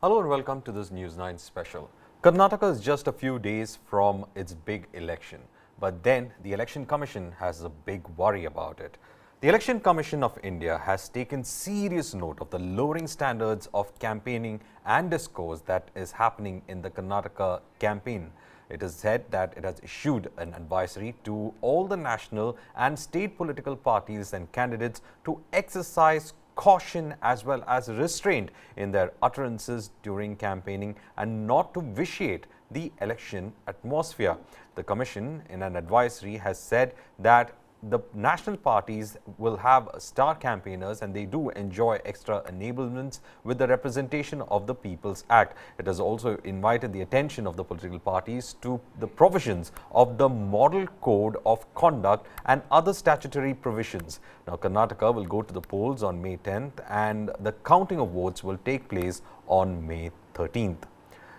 Hello and welcome to this News9 special. Karnataka is just a few days from its big election, but then the Election Commission has a big worry about it. The Election Commission of India has taken serious note of the lowering standards of campaigning and discourse that is happening in the Karnataka campaign. It is said that it has issued an advisory to all the national and state political parties and candidates to exercise caution as well as restraint in their utterances during campaigning and not to vitiate the election atmosphere. The Commission, in an advisory, has said that the national parties will have star campaigners and they do enjoy extra enablements with the Representation of the People's Act. It has also invited the attention of the political parties to the provisions of the Model Code of Conduct and other statutory provisions. Now, Karnataka will go to the polls on May 10th and the counting of votes will take place on May 13th.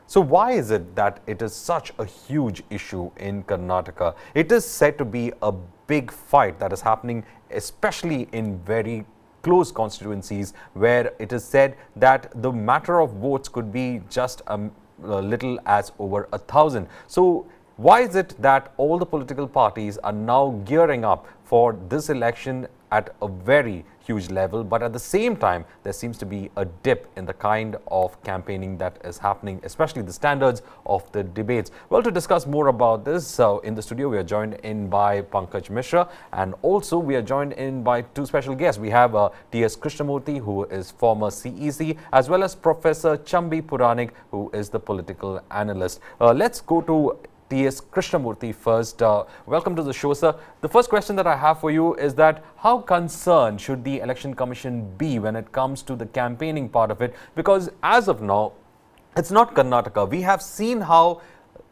So why is it that it is such a huge issue in Karnataka? It is said to be a big fight that is happening, especially in very close constituencies where it is said that the matter of votes could be just a little as over 1,000. So why is it that all the political parties are now gearing up for this election at a very huge level, but at the same time there seems to be a dip in the kind of campaigning that is happening, especially the standards of the debates? Well, to discuss more about this, in the studio we are joined in by Pankaj Mishra, and also we are joined in by two special guests. We have T.S. Krishnamurthy, who is former CEC, as well as Professor Chambi Puranik, who is the political analyst. Let's go to T.S. Krishnamurthy first. Welcome to the show, sir. The first question that I have for you is that how concerned should the Election Commission be when it comes to the campaigning part of it? Because as of now, it's not Karnataka. We have seen how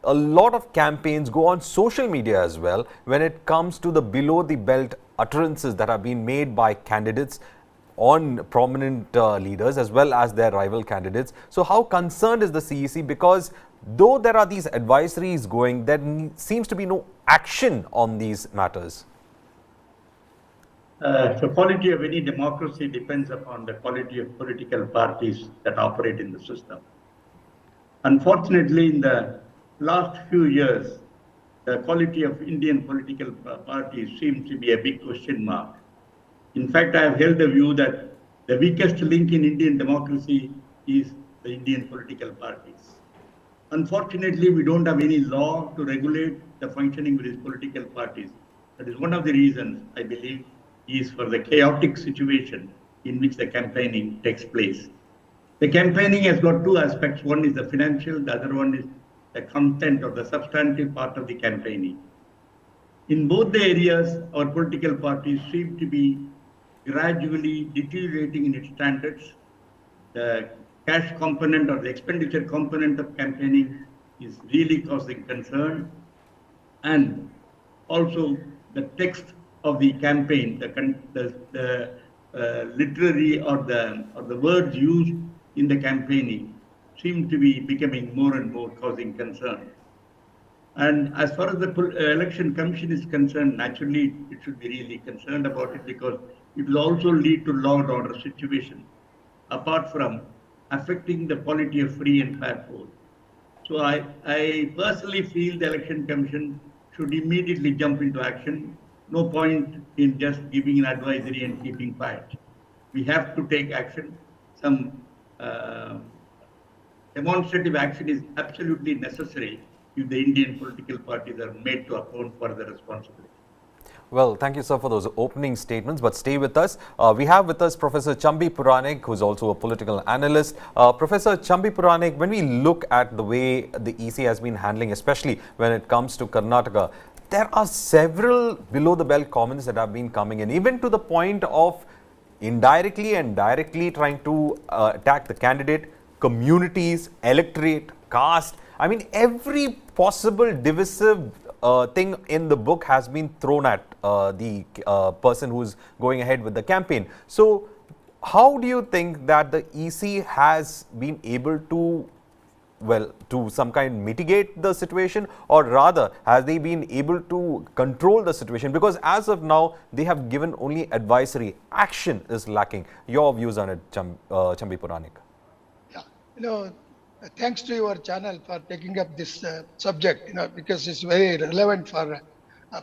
a lot of campaigns go on social media as well when it comes to the below the belt utterances that have been made by candidates on prominent leaders as well as their rival candidates. So how concerned is the CEC? Because though there are these advisories going, there seems to be no action on these matters. The quality of any democracy depends upon the quality of political parties that operate in the system. Unfortunately, in the last few years, the quality of Indian political parties seems to be a big question mark. In fact, I have held the view that the weakest link in Indian democracy is the Indian political parties. Unfortunately, we don't have any law to regulate the functioning of these political parties. That is one of the reasons, I believe, is for the chaotic situation in which the campaigning takes place. The campaigning has got two aspects. One is the financial, the other one is the content or the substantive part of the campaigning. In both the areas, our political parties seem to be gradually deteriorating in its standards. The cash component or the expenditure component of campaigning is really causing concern, and also the text of the campaign, the literary or the words used in the campaigning seem to be becoming more and more causing concern. And as far as the Election Commission is concerned, naturally it should be really concerned about it, because it will also lead to law and order situation, apart from affecting the quality of free and fair poll. So I personally feel the Election Commission should immediately jump into action. No point in just giving an advisory and keeping quiet. We have to take action. Some demonstrative action is absolutely necessary if the Indian political parties are made to account for the responsibility. Well, thank you, sir, for those opening statements, but stay with us. We have with us Professor Chambi Puranik, who's also a political analyst. Professor Chambi Puranik, when we look at the way the EC has been handling, especially when it comes to Karnataka, there are several below-the-belt comments that have been coming in, even to the point of indirectly and directly trying to attack the candidate, communities, electorate, caste. I mean, every possible divisive thing in the book has been thrown at the person who's going ahead with the campaign. So how do you think that the EC has been able to, well, to some kind mitigate the situation, or rather has they been able to control the situation? Because as of now, they have given only advisory. Action is lacking. Your views on it, Chambi Puranik? Yeah, Thanks to your channel for taking up this subject, because it's very relevant for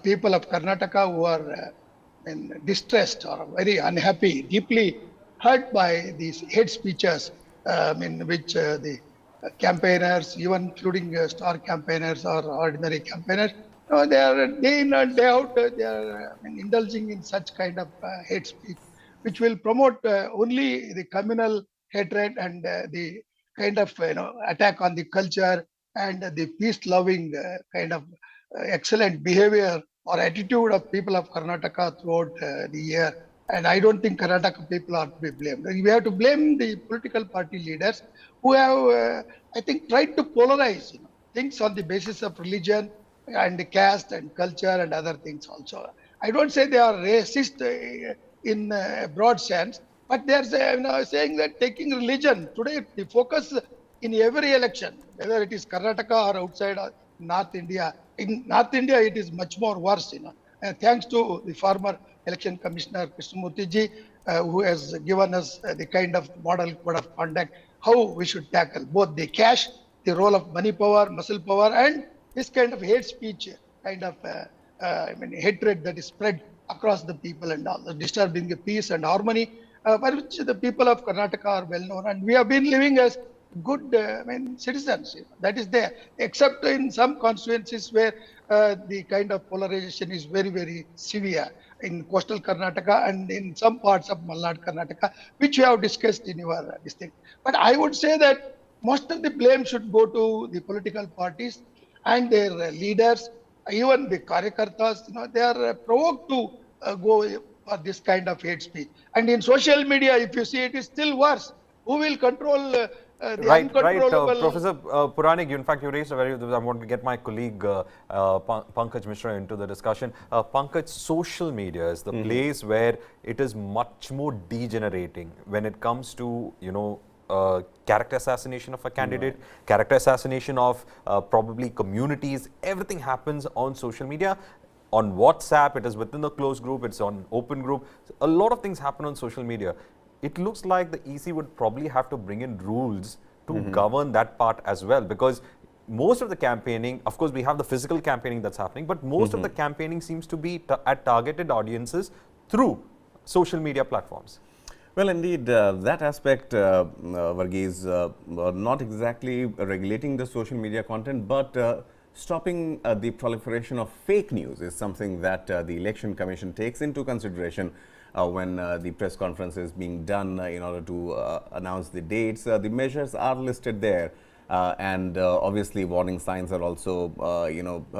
people of Karnataka who are distressed or very unhappy, deeply hurt by these hate speeches, which the campaigners, even including star campaigners or ordinary campaigners, they are day in and day out, they are indulging in such kind of hate speech, which will promote only the communal hatred and the kind of attack on the culture and the peace loving kind of excellent behavior or attitude of people of Karnataka throughout the year. And I don't think Karnataka people are to be blamed. We have to blame the political party leaders who have, I think, tried to polarize things on the basis of religion and caste and culture and other things also. I don't say they are racist in a broad sense, but they are saying that taking religion today, the focus in every election, whether it is Karnataka or outside North India. In North India, it is much more worse. And thanks to the former election commissioner Krishnamurthy ji, who has given us the kind of model code of conduct how we should tackle both the cash, the role of money power, muscle power, and this kind of hate speech, kind of hatred that is spread across the people and all, disturbing the peace and harmony, by which the people of Karnataka are well known, and we have been living as good citizens. That is there, except in some constituencies where the kind of polarization is very, very severe in coastal Karnataka and in some parts of Malnad Karnataka, which we have discussed in your this thing. But I would say that most of the blame should go to the political parties and their leaders, even the Karyakartas. They are provoked to go for this kind of hate speech. And in social media, if you see, it is still worse. Who will control the uncontrollable? Professor Puranik, in fact, you raised a very, I want to get my colleague Pankaj Mishra into the discussion. Pankaj, social media is the place where it is much more degenerating when it comes to, character assassination of a candidate, character assassination of probably communities. Everything happens on social media. On WhatsApp, it is within the closed group, it's on open group. A lot of things happen on social media. It looks like the EC would probably have to bring in rules to govern that part as well, because most of the campaigning, of course, we have the physical campaigning that's happening, but most of the campaigning seems to be at targeted audiences through social media platforms. Well, indeed, that aspect, Varghese, not exactly regulating the social media content, but stopping the proliferation of fake news is something that the Election Commission takes into consideration when the press conference is being done in order to announce the dates. The measures are listed there, and obviously warning signs are also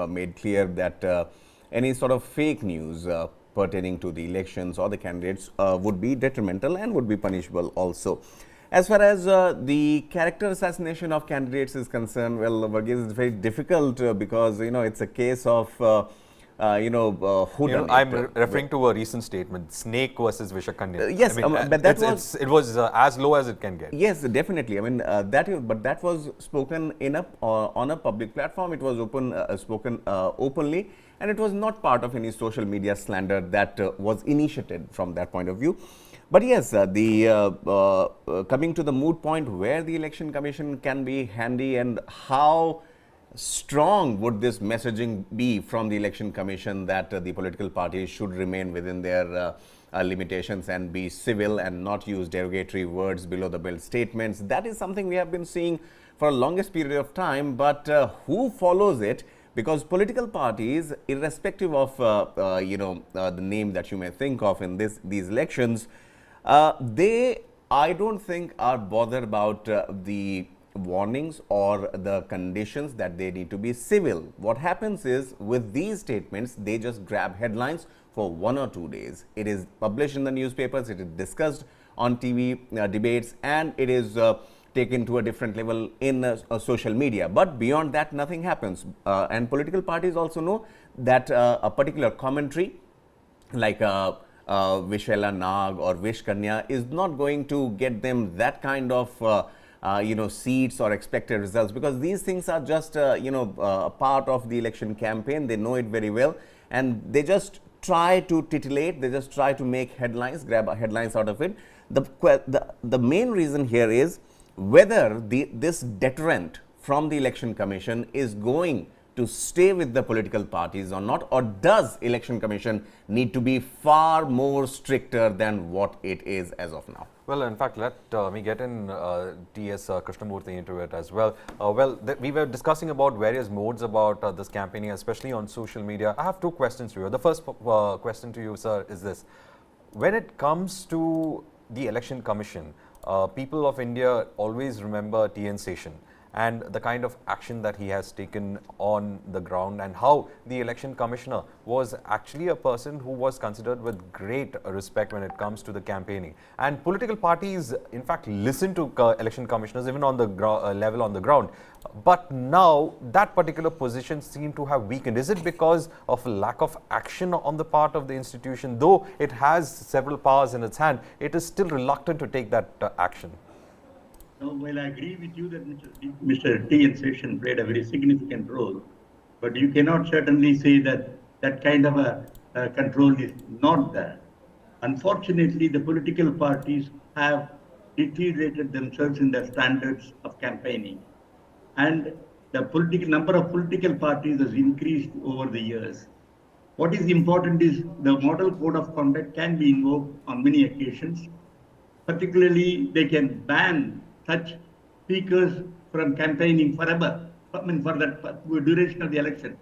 made clear that any sort of fake news pertaining to the elections or the candidates would be detrimental and would be punishable also. As far as the character assassination of candidates is concerned, well, Varghese, it's very difficult because it's a case of I'm referring to a recent statement, Snake versus Vishakanya. Yes, but it was as low as it can get. Yes, definitely. I mean, but that was spoken on a public platform. It was spoken openly, and it was not part of any social media slander that was initiated from that point of view. But yes, coming to the moot point where the Election Commission can be handy and how strong would this messaging be from the Election Commission that the political parties should remain within their limitations and be civil and not use derogatory words, below the belt statements. That is something we have been seeing for a longest period of time, but who follows it? Because political parties, irrespective of the name that you may think of in these elections, I don't think are bothered about the warnings or the conditions that they need to be civil. What happens is, with these statements, they just grab headlines for 1 or 2 days. It is published in the newspapers, it is discussed on TV debates, and it is taken to a different level in social media. But beyond that, nothing happens. And political parties also know that a particular commentary like Vishela Nag or Vish Kanya is not going to get them that kind of seats or expected results, because these things are just a part of the election campaign. They know it very well, and they just try to titillate, they just try to make headlines, grab headlines out of it. The main reason here is, whether this deterrent from the Election Commission is going to stay with the political parties or not, or does Election Commission need to be far more stricter than what it is as of now? Well, in fact, let me get in T.S. Krishnamurthy into it as well. We were discussing about various modes about this campaigning, especially on social media. I have two questions for you. The first question to you, sir, is this. When it comes to the Election Commission, people of India always remember T.N. Seshan and the kind of action that he has taken on the ground, and how the election commissioner was actually a person who was considered with great respect when it comes to the campaigning. And political parties, in fact, listen to election commissioners even on the level on the ground. But now that particular position seemed to have weakened. Is it because of lack of action on the part of the institution? Though it has several powers in its hand, it is still reluctant to take that action. No, well, I agree with you that Mr. T.N. Seshan played a very significant role, but you cannot certainly say that that kind of a control is not there. Unfortunately, the political parties have deteriorated themselves in their standards of campaigning, and the number of political parties has increased over the years. What is important is the model code of conduct can be invoked on many occasions. Particularly, they can ban such speakers from campaigning forever, I mean, for that duration of the election.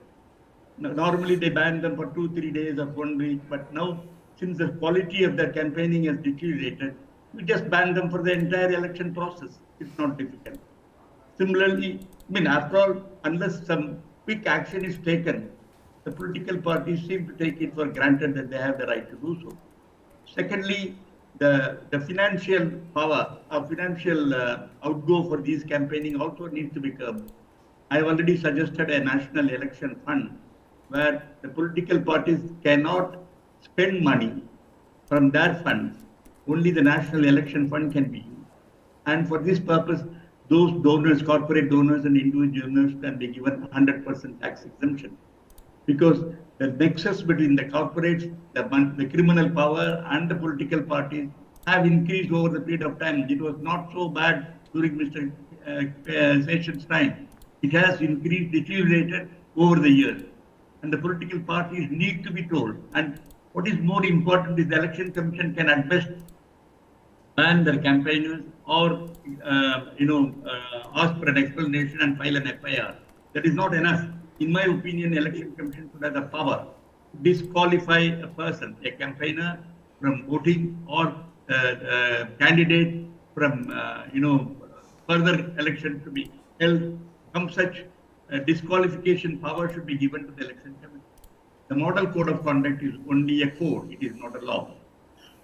Normally, they ban them for 2-3 days or 1 week, but now, since the quality of their campaigning has deteriorated, we just ban them for the entire election process. It's not difficult. Similarly, I mean, after all, unless some quick action is taken, the political parties seem to take it for granted that they have the right to do so. Secondly, the financial power or financial outgo for these campaigning also needs to be curbed. I have already suggested a national election fund where the political parties cannot spend money from their funds. Only the national election fund can be used. And for this purpose, those donors, corporate donors and individual donors can be given 100% tax exemption. Because the nexus between the corporates, the criminal power and the political parties have increased over the period of time. It was not so bad during Mr. Seshan's time. It has increased, deteriorated over the years. And the political parties need to be told. And what is more important is the Election Commission can at best ban their campaigners or ask for an explanation and file an FIR. That is not enough. In my opinion, Election Commission should have the power to disqualify a person, a campaigner, from voting or a candidate from further election to be held. Some such disqualification power should be given to the Election Commission. The model code of conduct is only a code; it is not a law.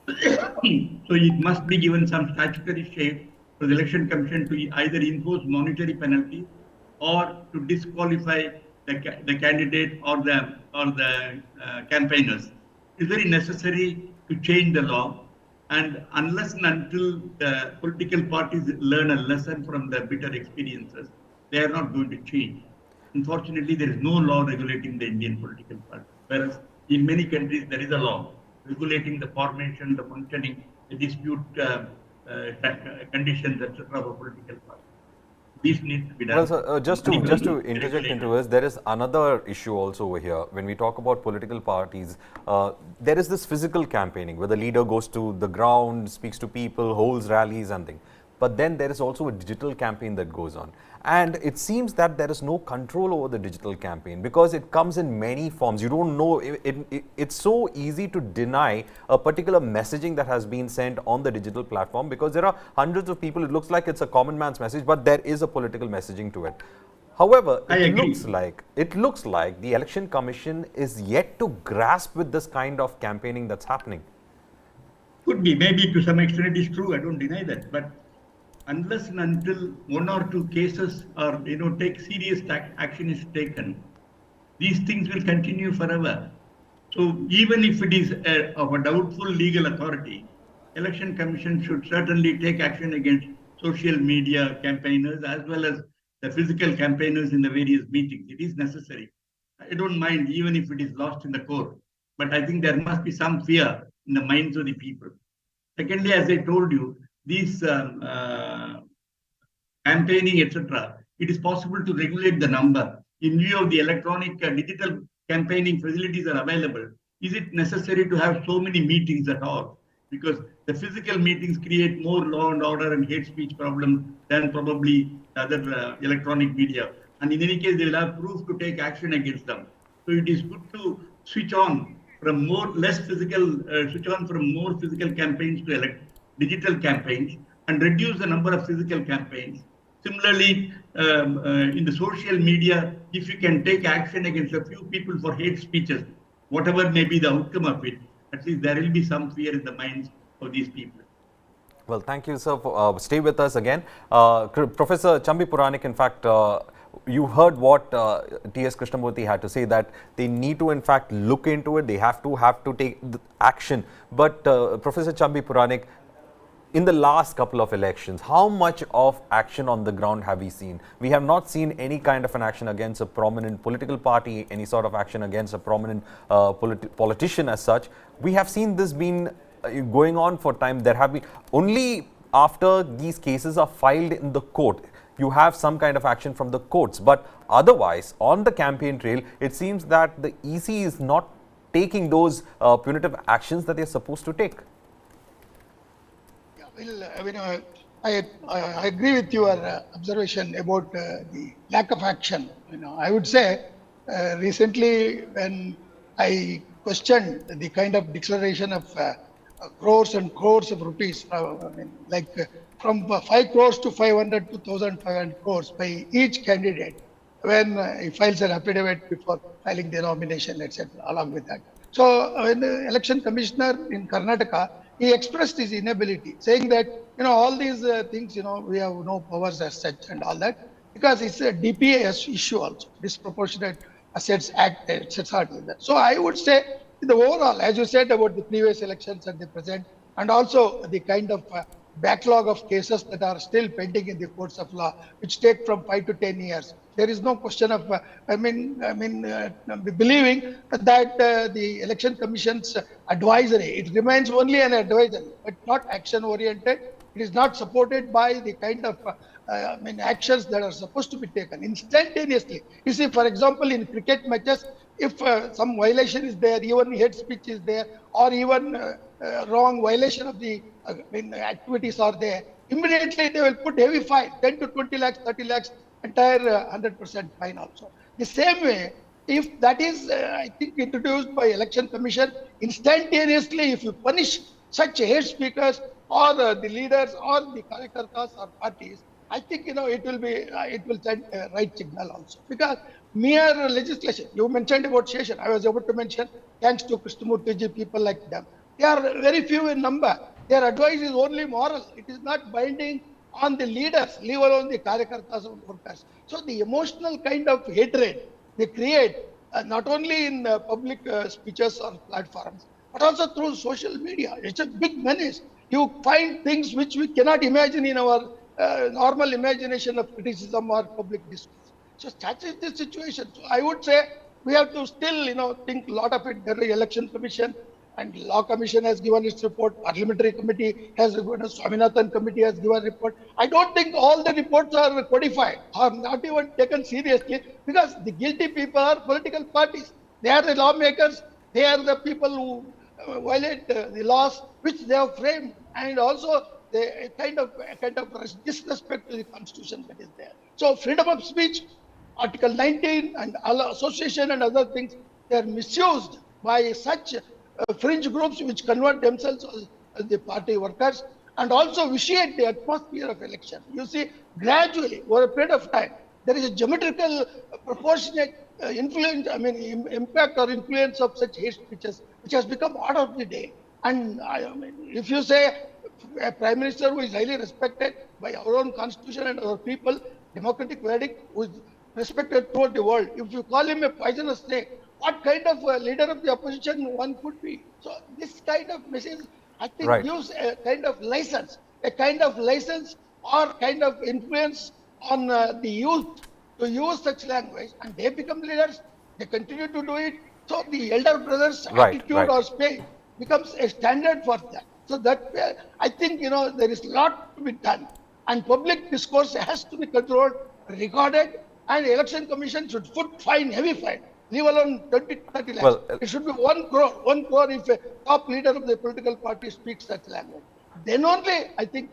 So it must be given some statutory shape for the Election Commission to either impose monetary penalties or to disqualify the candidate or the campaigners. It's very necessary to change the law, and unless and until the political parties learn a lesson from their bitter experiences, they are not going to change. Unfortunately, there is no law regulating the Indian political party, whereas in many countries there is a law regulating the formation, the functioning, the dispute conditions, etc. of a political party. This needs to be done. Well, sir, just to interject into this, there is another issue also over here. When we talk about political parties, there is this physical campaigning where the leader goes to the ground, speaks to people, holds rallies and things. But then there is also a digital campaign that goes on. And it seems that there is no control over the digital campaign because it comes in many forms. You don't know, it's so easy to deny a particular messaging that has been sent on the digital platform because there are hundreds of people. It looks like it's a common man's message, but there is a political messaging to it. However, it looks like the Election Commission is yet to grasp with this kind of campaigning that's happening. Could be, maybe to some extent it is true. I don't deny that, but unless and until one or two cases or take serious action is taken, these things will continue forever. So even if it is of a doubtful legal authority, Election Commission should certainly take action against social media campaigners as well as the physical campaigners in the various meetings. It is necessary. I don't mind even if it is lost in the court, but I think there must be some fear in the minds of the people. Secondly, as I told you, these campaigning, etc., it is possible to regulate the number. In view of the electronic digital campaigning facilities are available, is it necessary to have so many meetings at all? Because the physical meetings create more law and order and hate speech problems than probably other electronic media. And in any case, they will have proof to take action against them. So it is good to switch on from switch on from more physical campaigns to digital campaigns and reduce the number of physical campaigns. Similarly, in the social media, if you can take action against a few people for hate speeches, whatever may be the outcome of it, at least there will be some fear in the minds of these people. Well, thank you, sir. For, stay with us again. Professor Chambi Puranik, in fact, you heard what T.S. Krishnamurthy had to say, that they need to, in fact, look into it. They have to take action. But Professor Chambi Puranik, in the last couple of elections, how much of action on the ground have we seen? We have not seen any kind of an action against a prominent political party, any sort of action against a prominent politician as such. We have seen this being going on for time. There have been only after these cases are filed in the court, you have some kind of action from the courts. But otherwise, on the campaign trail, it seems that the EC is not taking those punitive actions that they're supposed to take. Well, I mean, I agree with your observation about the lack of action. I would say recently when I questioned the kind of declaration of crores and crores of rupees, from 5 crores to 500 to 1,500 crores by each candidate when he files an affidavit before filing the nomination, etc., along with that. So when the election commissioner in Karnataka, he expressed his inability, saying that, all these things, we have no powers as such and all that, because it's a DPA issue also, Disproportionate Assets Act, etc. So I would say, in the overall, as you said about the previous elections and the present, and also the kind of backlog of cases that are still pending in the courts of law, which take from 5 to 10 years. There is no question of, believing that the Election Commission's advisory, it remains only an advisory, but not action-oriented. It is not supported by the kind of actions that are supposed to be taken instantaneously. You see, for example, in cricket matches, if some violation is there, even hate speech is there, or even wrong violation of the activities are there, immediately they will put heavy fine, 10 to 20 lakhs, 30 lakhs, entire 100% fine also. The same way, if that is, I think, introduced by Election Commission, instantaneously, if you punish such hate speakers or the leaders or the karyakartas or parties, I think, it will send a right signal also. Because mere legislation, you mentioned about Session, I was about to mention, thanks to Krishnamurthy, people like them. They are very few in number. Their advice is only moral. It is not binding on the leaders, leave alone the karyakartas and workers. So the emotional kind of hatred they create, not only in public speeches or platforms, but also through social media. It's a big menace. You find things which we cannot imagine in our normal imagination of criticism or public discourse. So such is the situation. So I would say we have to still, think a lot of it. The Election Commission and Law Commission has given its report. Parliamentary Committee has given, Swaminathan Committee has given a report. I don't think all the reports are codified or not even taken seriously, because the guilty people are political parties. They are the lawmakers. They are the people who violate the laws which they have framed, and also the kind of disrespect to the Constitution that is there. So freedom of speech, Article 19 and association and other things, they are misused by such fringe groups which convert themselves as the party workers and also vitiate the atmosphere of election. You see, gradually, over a period of time, there is a geometrical proportionate influence, impact or influence of such hate speeches, which has become order of the day. And if you say a prime minister who is highly respected by our own constitution and our people, democratic verdict, who is respected throughout the world, if you call him a poisonous snake, what kind of leader of the opposition one could be? So this kind of message, I think, gives a kind of license or kind of influence on the youth to use such language, and they become leaders. They continue to do it. So the elder brothers' attitude or space becomes a standard for that. So that I think, there is a lot to be done. and public discourse has to be controlled, recorded, and election commission should put fine, heavy fine, leave alone 20, 30 lakhs. Well, It should be 1 crore if a top leader of the political party speaks that language. Then only, I think,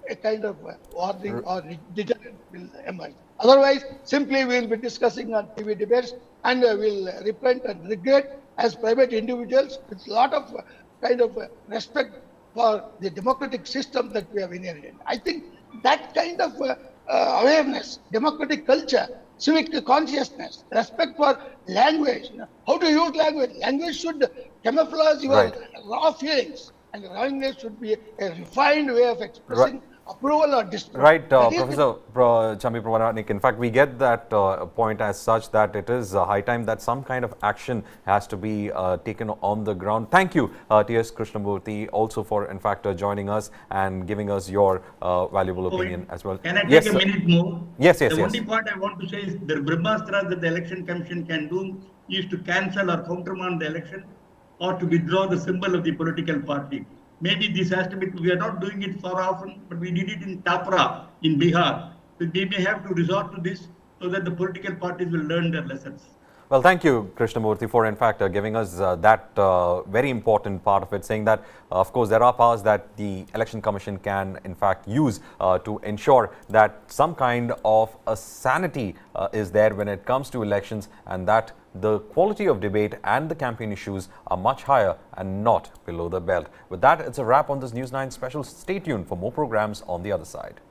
a kind of warning or deterrent will emerge. Otherwise, simply we will be discussing on TV debates and we'll repent and regret as private individuals with a lot of kind of respect for the democratic system that we have inherited. I think that kind of awareness, democratic culture, civic consciousness, respect for language, how to use language. Language should camouflage your raw feelings, and language should be a refined way of expressing approval or disapproval. Right, Professor Chambi Prabhananik. In fact, we get that point as such that it is high time that some kind of action has to be taken on the ground. Thank you, T.S. Krishnamurthy, also for, in fact, joining us and giving us your valuable opinion as well. Can I take a minute more? Yes. The only point I want to say is the Brahmastra that the Election Commission can do is to cancel or countermand the election or to withdraw the symbol of the political party. Maybe this has to be, we are not doing it so often, but we did it in Tapra in Bihar. So we may have to resort to this so that the political parties will learn their lessons. Well, thank you, Krishnamurthy, for in fact giving us that very important part of it, saying that, of course, there are powers that the Election Commission can, in fact, use to ensure that some kind of a sanity is there when it comes to elections, and that the quality of debate and the campaign issues are much higher and not below the belt. With that, it's a wrap on this News 9 special. Stay tuned for more programs on the other side.